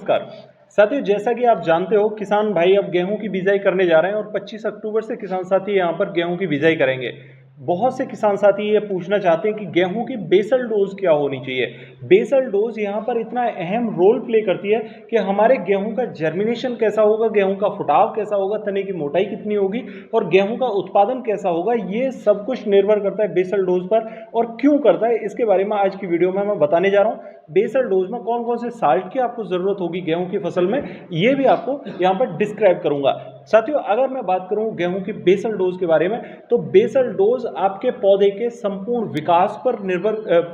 नमस्कार साथियों, जैसा कि आप जानते हो किसान भाई अब गेहूं की बिजाई करने जा रहे हैं और 25 अक्टूबर से किसान साथी यहां पर गेहूं की बिजाई करेंगे। बहुत से किसान साथी ये पूछना चाहते हैं कि गेहूं की बेसल डोज क्या होनी चाहिए। बेसल डोज यहां पर इतना अहम रोल प्ले करती है कि हमारे गेहूं का जर्मिनेशन कैसा होगा, गेहूं का फुटाव कैसा होगा, तने की मोटाई कितनी होगी और गेहूं का उत्पादन कैसा होगा, ये सब कुछ निर्भर करता है बेसल डोज पर। और क्यों करता है इसके बारे में आज की वीडियो में मैं बताने जा रहा हूं। बेसल डोज में कौन कौन से साल्ट की आपको जरूरत होगी गेहूं की फसल में, ये भी आपको यहां पर डिस्क्राइब करूंगा। साथियों, अगर मैं बात करूं गेहूं की बेसल डोज के बारे में, तो बेसल डोज आपके पौधे के संपूर्ण विकास पर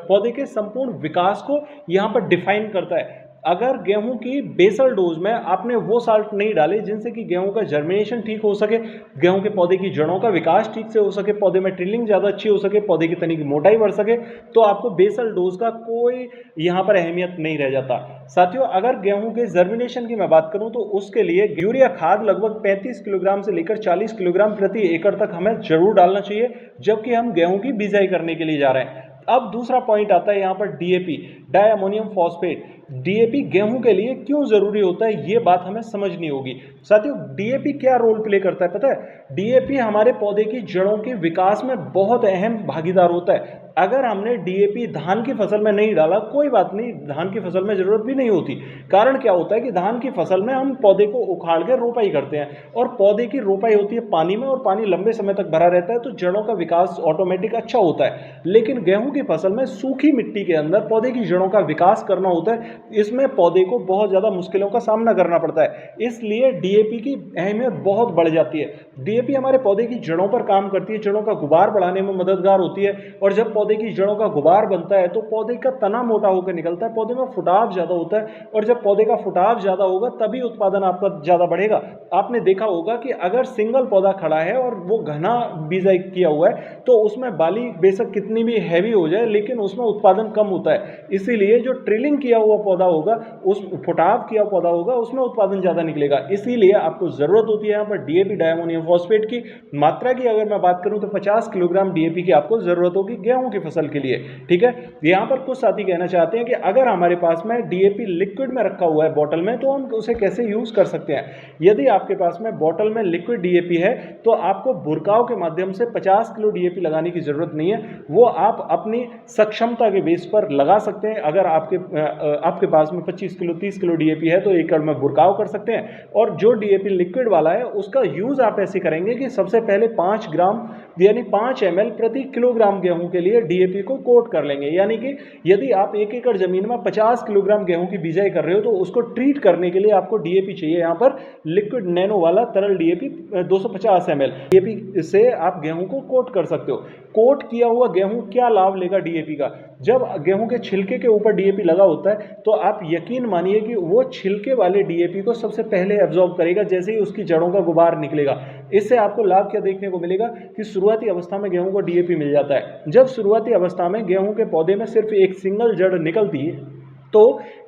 पौधे के संपूर्ण विकास को यहां पर डिफाइन करता है। अगर गेहूं की बेसल डोज में आपने वो साल्ट नहीं डाले जिनसे कि गेहूं का जर्मिनेशन ठीक हो सके, गेहूं के पौधे की जड़ों का विकास ठीक से हो सके, पौधे में ट्रिलिंग ज़्यादा अच्छी हो सके, पौधे की तनी की मोटाई बढ़ सके, तो आपको बेसल डोज का कोई यहां पर अहमियत नहीं रह जाता। साथियों, अगर गेहूं के जर्मिनेशन की मैं बात करूं तो उसके लिए यूरिया खाद लगभग 35 किलोग्राम से लेकर 40 किलोग्राम प्रति एकड़ तक हमें जरूर डालना चाहिए जबकि हम गेहूं की बिजाई करने के लिए जा रहे हैं। अब दूसरा पॉइंट आता है यहां पर DAP, di ammonium phosphate. DAP गेहूं के लिए क्यों जरूरी होता है, ये बात हमें समझनी होगी। साथियों, डीएपी क्या रोल प्ले करता है पता है? डीएपी हमारे पौधे की जड़ों के विकास में बहुत अहम भागीदार होता है। अगर हमने डीएपी धान की फसल में नहीं डाला, कोई बात नहीं, धान की फसल में जरूरत भी नहीं होती। कारण क्या होता है कि धान की फसल में हम पौधे को उखाड़ के रोपाई करते हैं और पौधे की रोपाई होती है पानी में, और पानी लंबे समय तक भरा रहता है तो जड़ों का विकास ऑटोमेटिक अच्छा होता है। लेकिन गेहूं की फसल में सूखी मिट्टी के अंदर पौधे की जड़ों का विकास करना होता है, इसमें पौधे को बहुत ज्यादा मुश्किलों का सामना करना पड़ता है। इसलिए डीएपी की अहमियत बहुत बढ़ जाती है। डीएपी हमारे पौधे की जड़ों पर काम करती है, जड़ों का गुबार बढ़ाने में मददगार होती है, और जब पौधे की जड़ों का गुबार बनता है तो पौधे का तना मोटा होकर निकलता है, पौधे में फुटाव ज्यादा होता है, और जब पौधे का फुटाव ज्यादा होगा तभी उत्पादन आपका ज्यादा बढ़ेगा। आपने देखा होगा कि अगर सिंगल पौधा खड़ा है और वो घना बिजाई किया हुआ है तो उसमें बाली बेशक कितनी भी हैवी हो जाए लेकिन उसमें उत्पादन कम होता है। इसीलिए जो ट्रिलिंग किया हुआ पौधा होगा, उस फुटाव किया पौधा होगा, उसमें उत्पादन ज्यादा निकलेगा। इसीलिए आपको जरूरत होती है यहाँ पर डीएपी, डाई अमोनियम फॉस्फेट की मात्रा की। अगर मैं बात करूं तो 50 किलोग्राम डीएपी की आपको जरूरत होगी गेहूं की फसल के लिए। ठीक है, यहां पर कुछ साथी कहना चाहते हैं कि अगर हमारे पास में डीएपी लिक्विड में रखा हुआ है बॉटल में, तो हम उसे कैसे यूज कर सकते हैं। यदि आपके पास में बॉटल में लिक्विड डीएपी है तो आपको बुरकाव के माध्यम से 50 किलो डीएपी लगाने की जरूरत नहीं है, वो आप अपनी सक्षमता के बेस पर लगा सकते हैं। अगर आपके पास में 25 किलो 30 किलो डीएपी है तो एकड़ में बुरकाव कर सकते हैं। और जो डीएपी लिक्विड वाला है उसका यूज आप ऐसे करेंगे कि सबसे पहले 5 ग्राम यानी 5 ml प्रति किलोग्राम गेहूं के लिए डीएपी को कोट कर लेंगे। यानी कि यदि आप 1 एकड़ जमीन में 50 किलोग्राम गेहूं की बिजाई कर रहे हो तो उसको ट्रीट करने के लिए आपको डीएपी चाहिए यहाँ पर लिक्विड नैनो वाला तरल डीएपी 250 ml। डीएपी से आप गेहूं को कोट कर सकते हो। कोट किया हुआ गेहूं क्या लाभ लेगा डीएपी का? जब गेहूं के छिलके के ऊपर डीएपी लगा होता है तो आप यकीन मानिए कि वो छिलके वाले डीएपी को सबसे पहले एब्जॉर्ब करेगा जैसे ही उसकी जड़ों का गुबार निकलेगा। इससे आपको लाभ क्या देखने को मिलेगा कि शुरुआती अवस्था में गेहूं को डीएपी मिल जाता है। जब शुरुआती अवस्था में गेहूं के पौधे में सिर्फ एक सिंगल जड़ निकलती है तो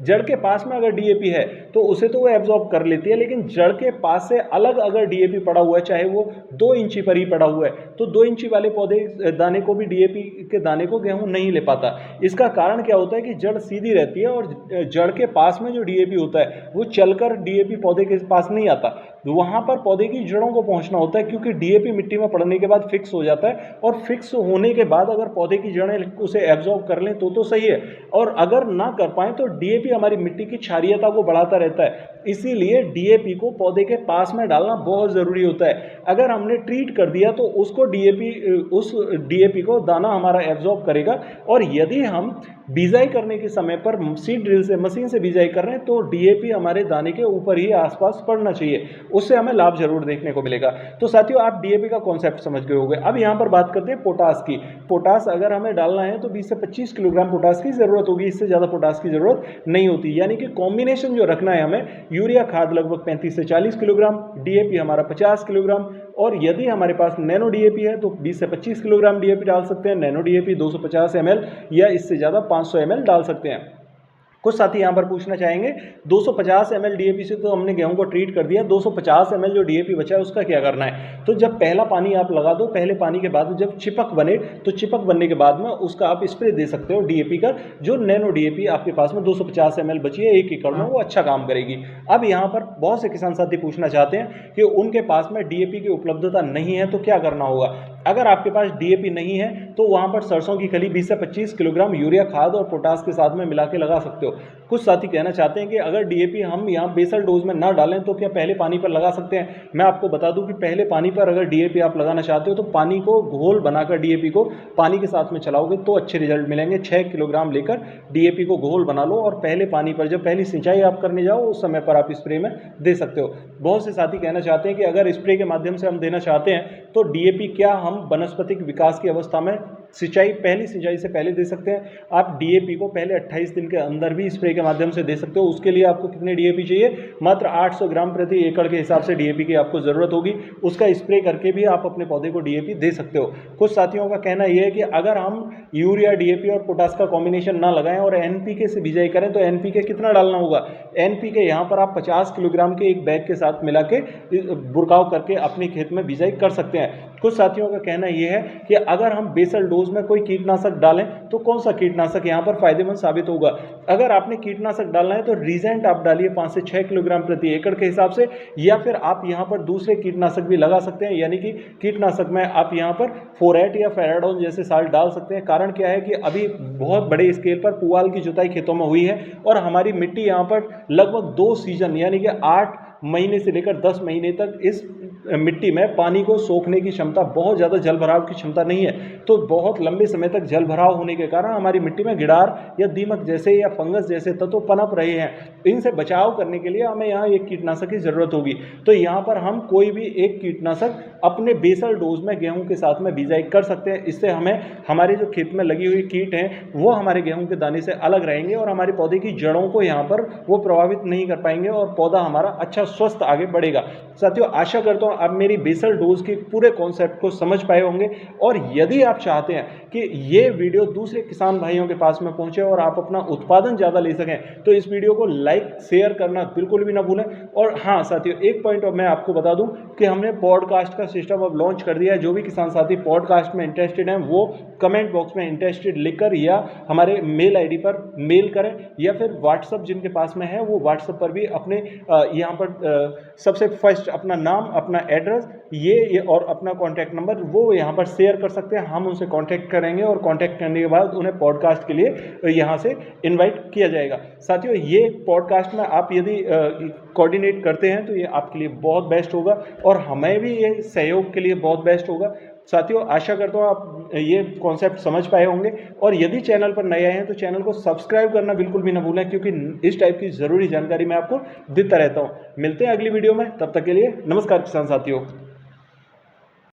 जड़ के पास में अगर डीएपी है तो उसे तो वो एब्जॉर्ब कर लेती है, लेकिन जड़ के पास से अलग अगर डीएपी पड़ा हुआ है, चाहे वो 2 इंची पर ही पड़ा हुआ है, तो 2 इंची वाले पौधे दाने को भी डीएपी के दाने को गेहूं नहीं ले पाता। इसका कारण क्या होता है कि जड़ सीधी रहती है और जड़ के पास में जो डीएपी होता है वो चलकर डीएपी पौधे के पास नहीं आता, वहां पर पौधे की जड़ों को पहुंचना होता है, क्योंकि डीएपी मिट्टी में पड़ने के बाद फिक्स हो जाता है, और फिक्स होने के बाद अगर पौधे की जड़ें उसे एब्जॉर्ब कर लें तो सही है, और अगर ना कर पाए तो डीएपी हमारी मिट्टी की क्षारीयता को बढ़ाता रहता है। इसीलिए डीएपी को पौधे के पास में डालना बहुत जरूरी होता है। अगर हमने ट्रीट कर दिया तो उस डीएपी को दाना हमारा एब्जॉर्ब करेगा, और यदि हम बिजाई करने के समय पर सीड ड्रिल से मशीन से बिजाई कर रहे हैं तो डीएपी हमारे दाने के ऊपर ही आसपास पड़ना चाहिए, उससे हमें लाभ जरूर देखने को मिलेगा। तो साथियों, आप डीएपी का कॉन्सेप्ट समझ गए होंगे। अब यहां पर बात करते हैं पोटास की। पोटास अगर हमें डालना है तो 20 से 25 किलोग्राम पोटास की जरूरत होगी, इससे ज्यादा पोटास की जरूरत नहीं होती। यानी कि कॉम्बिनेशन जो रखना है हमें, यूरिया खाद लगभग 35 से 40 किलोग्राम, डीएपी हमारा 50 किलोग्राम, और यदि हमारे पास नैनो डीएपी है तो 20 से 25 किलोग्राम डीएपी डाल सकते हैं। नैनो डीएपी 250 ml या इससे ज्यादा 500 ml डाल सकते हैं। कुछ साथी यहाँ पर पूछना चाहेंगे 250 ml डीएपी से तो हमने गेहूं को ट्रीट कर दिया, 250 ml जो डीएपी बचा है उसका क्या करना है। तो जब पहला पानी आप लगा दो, पहले पानी के बाद जब चिपक बने तो चिपक बनने के बाद में उसका आप स्प्रे दे सकते हो डीएपी का। जो नैनो डीएपी आपके पास में 250 ml बची है 1 एकड़ में, वो अच्छा काम करेगी। अब यहाँ पर बहुत से किसान साथी पूछना चाहते हैं कि उनके पास में डीएपी की उपलब्धता नहीं है तो क्या करना होगा। अगर आपके पास डीएपी नहीं है तो वहाँ पर सरसों की खली 20 से 25 किलोग्राम यूरिया खाद और पोटास के साथ में मिला के लगा सकते हो। कुछ साथी कहना चाहते हैं कि अगर डीएपी हम यहाँ बेसल डोज में ना डालें तो क्या पहले पानी पर लगा सकते हैं। मैं आपको बता दूं कि पहले पानी पर अगर डीएपी आप लगाना चाहते हो तो पानी को घोल बनाकर डीएपी को पानी के साथ में चलाओगे तो अच्छे रिजल्ट मिलेंगे। 6 किलोग्राम लेकर डीएपी को घोल बना लो और पहले पानी पर जब पहली सिंचाई आप करने जाओ उस समय पर आप स्प्रे में दे सकते हो। बहुत से साथी कहना चाहते हैं कि अगर स्प्रे के माध्यम से हम देना चाहते हैं तो डीएपी क्या हम वनस्पतिक विकास की अवस्था में पहली सिंचाई से पहले दे सकते हैं। आप डीएपी को पहले 28 दिन के अंदर भी स्प्रे के माध्यम से दे सकते हो। उसके लिए आपको कितने डीएपी चाहिए, मात्र 800 ग्राम प्रति एकड़ के हिसाब से डीएपी की आपको ज़रूरत होगी। उसका स्प्रे करके भी आप अपने पौधे को डीएपी दे सकते हो। कुछ साथियों का कहना यह है कि अगर हम यूरिया डीएपी और पोटास का कॉम्बिनेशन ना लगाएं और एनपीके से बिजाई करें तो एनपीके कितना डालना होगा। एनपीके यहाँ पर आप 50 किलोग्राम के एक बैग के साथ मिला के बुरकाव करके अपने खेत में बिजाई कर सकते हैं। कुछ साथियों का कहना यह है कि अगर हम बेसल डोज में कोई कीटनाशक डालें तो कौन सा कीटनाशक यहाँ पर फायदेमंद साबित होगा। अगर आपने कीटनाशक डालना है तो रीजेंट आप डालिए 5 से 6 किलोग्राम प्रति एकड़ के हिसाब से, या फिर आप यहाँ पर दूसरे कीटनाशक भी लगा सकते हैं। यानी कि कीटनाशक में आप यहाँ पर फोरेट या फेराडोन जैसे साल्ट डाल सकते हैं। कारण क्या है कि अभी बहुत बड़े स्केल पर पुआल की जुताई खेतों में हुई है और हमारी मिट्टी यहाँ पर लगभग 2 सीजन यानी कि 8 महीने से लेकर 10 महीने तक इस मिट्टी में पानी को सोखने की क्षमता, बहुत ज़्यादा जल भराव की क्षमता नहीं है। तो बहुत लंबे समय तक जल भराव होने के कारण हमारी मिट्टी में गिडार या दीमक जैसे या फंगस जैसे तत्व पनप रहे हैं। इनसे बचाव करने के लिए हमें यहाँ एक कीटनाशक की ज़रूरत होगी। तो यहाँ पर हम कोई भी एक कीटनाशक अपने बेसल डोज में गेहूँ के साथ में बिजाई कर सकते हैं। इससे हमें हमारे जो खेत में लगी हुई कीट हैं वो हमारे गेहूँ के दाने से अलग रहेंगे और हमारे पौधे की जड़ों को यहाँ पर वो प्रभावित नहीं कर पाएंगे और पौधा हमारा अच्छा स्वस्थ आगे बढ़ेगा। साथियों, आशा करता हूँ आप मेरी बेसल डोज के पूरे कॉन्सेप्ट को समझ पाए होंगे। और यदि आप चाहते हैं कि ये वीडियो दूसरे किसान भाइयों के पास में पहुंचे और आप अपना उत्पादन ज़्यादा ले सकें तो इस वीडियो को लाइक शेयर करना बिल्कुल भी ना भूलें। और हाँ साथियों, एक पॉइंट और मैं आपको बता दूं कि हमने पॉडकास्ट का सिस्टम अब लॉन्च कर दिया है। जो भी किसान साथी पॉडकास्ट में इंटरेस्टेड हैं वो कमेंट बॉक्स में इंटरेस्टेड लिखकर या हमारे मेल आईडी पर मेल करें, या फिर व्हाट्सअप जिनके पास में है वो व्हाट्सअप पर भी अपने यहाँ पर सबसे फर्स्ट अपना नाम, अपना एड्रेस ये और अपना कॉन्टैक्ट नंबर वो यहाँ पर शेयर कर सकते हैं। हम उनसे कॉन्टैक्ट करेंगे और कॉन्टैक्ट करने के बाद उन्हें पॉडकास्ट के लिए यहाँ से इनवाइट किया जाएगा। साथियों, ये पॉडकास्ट में आप यदि कोऑर्डिनेट करते हैं तो ये आपके लिए बहुत बेस्ट होगा और हमें भी ये सहयोग के लिए बहुत बेस्ट होगा। साथियों, आशा करता हूँ आप ये कॉन्सेप्ट समझ पाए होंगे। और यदि चैनल पर नए आए हैं तो चैनल को सब्सक्राइब करना बिल्कुल भी ना भूलें, क्योंकि इस टाइप की ज़रूरी जानकारी मैं आपको देता रहता हूँ। मिलते हैं अगली वीडियो में, तब तक के लिए नमस्कार किसान साथियों।